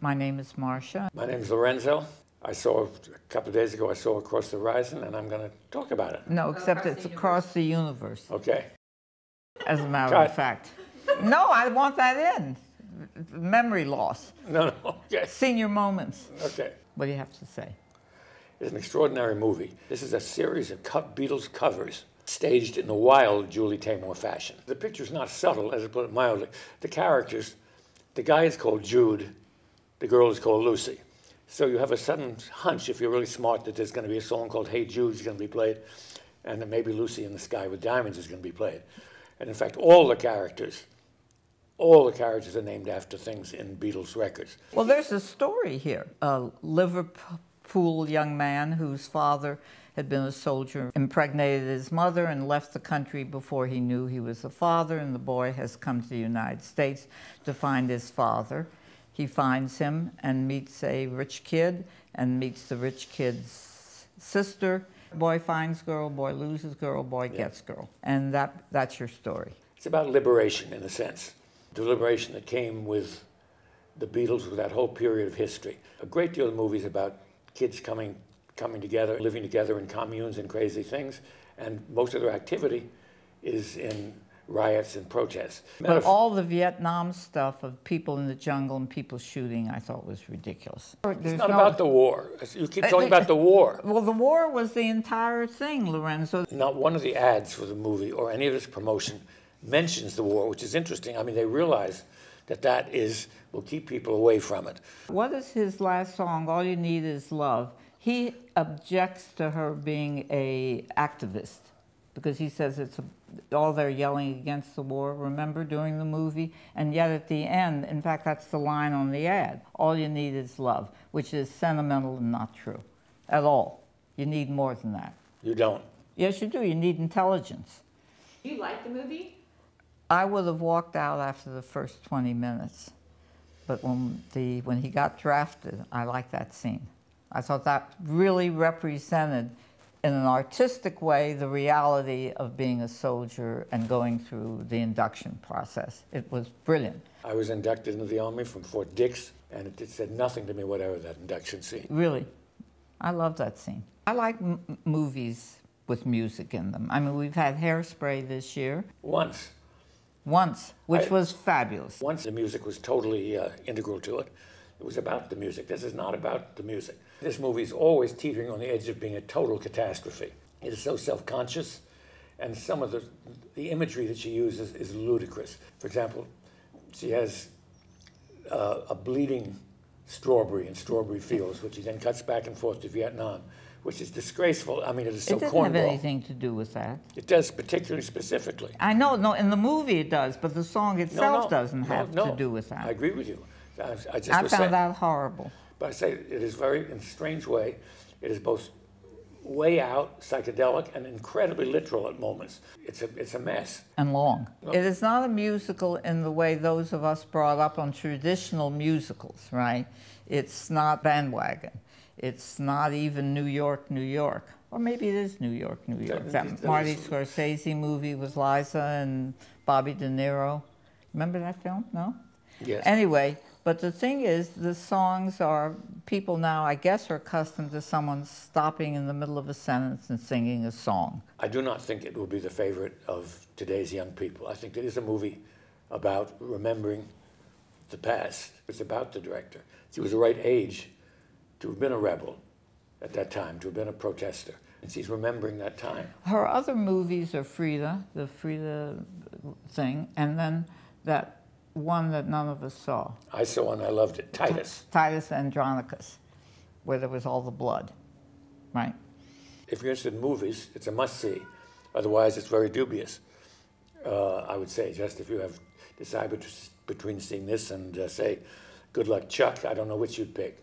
My name is Marcia. My name is Lorenzo. A couple of days ago, I saw Across the Horizon, and I'm going to talk about it. No, except it's across the universe. Okay. As a matter of fact. No, I want that in. Memory loss. No, okay. Senior moments. Okay. What do you have to say? It's an extraordinary movie. This is a series of Beatles covers staged in the wild Julie Taymor fashion. The picture's not subtle, as I put it mildly. The characters, the guy is called Jude, the girl is called Lucy. So you have a sudden hunch, if you're really smart, that there's going to be a song called Hey Jude is going to be played, and that maybe Lucy in the Sky with Diamonds is going to be played. And in fact, all the characters are named after things in Beatles records. Well, there's a story here. A Liverpool young man whose father had been a soldier impregnated his mother and left the country before he knew he was a father, and the boy has come to the United States to find his father. He finds him and meets a rich kid and meets the rich kid's sister. Boy finds girl, boy loses girl, boy gets girl. And that's your story. It's about liberation, in a sense. The liberation that came with the Beatles, with that whole period of history. A great deal of movies about kids coming together, living together in communes and crazy things, and most of their activity is in riots and protests. But all the Vietnam stuff of people in the jungle and people shooting, I thought was ridiculous. It's not about the war. You keep talking about the war. Well, the war was the entire thing, Lorenzo. Not one of the ads for the movie or any of its promotion mentions the war, which is interesting. I mean, they realize that will keep people away from it. What is his last song, All You Need Is Love? He objects to her being an activist because he says all they're yelling against the war, remember, during the movie? And yet at the end, in fact, that's the line on the ad, all you need is love, which is sentimental and not true at all. You need more than that. You don't? Yes, you do. You need intelligence. Do you like the movie? I would have walked out after the first 20 minutes. But when he got drafted, I liked that scene. I thought that really represented, in an artistic way, the reality of being a soldier and going through the induction process. It was brilliant. I was inducted into the Army from Fort Dix, and it said nothing to me whatever, that induction scene. Really. I love that scene. I like movies with music in them. I mean, we've had Hairspray this year. Once, which was fabulous. Once the music was totally integral to it. It was about the music. This is not about the music. This movie is always teetering on the edge of being a total catastrophe. It is so self-conscious, and some of the imagery that she uses is ludicrous. For example, she has a bleeding strawberry in strawberry fields, which she then cuts back and forth to Vietnam, which is disgraceful. I mean, it is so cornball. It doesn't have anything to do with that. It does, particularly specifically. I know, no, in the movie it does, but the song itself doesn't have to do with that. I agree with you. I found that horrible. But I say it is very, in a strange way, it is both way out, psychedelic, and incredibly literal at moments. It's a mess. And long. No. It is not a musical in the way those of us brought up on traditional musicals, right? It's not bandwagon. It's not even New York, New York. Or maybe it is New York, New York. That Marty Scorsese movie with Liza and Bobby De Niro. Remember that film? No? Yes. Anyway, but the thing is, the songs are, people now, I guess, are accustomed to someone stopping in the middle of a sentence and singing a song. I do not think it will be the favorite of today's young people. I think it is a movie about remembering the past. It's about the director. She was the right age to have been a rebel at that time, to have been a protester. And she's remembering that time. Her other movies are Frida, the Frida thing, and then that one that none of us saw. I saw and I loved it, Titus. Titus Andronicus, where there was all the blood, right? If you're interested in movies, it's a must-see. Otherwise, it's very dubious. I would say, just if you have decided between seeing this and say, good luck, Chuck, I don't know which you'd pick.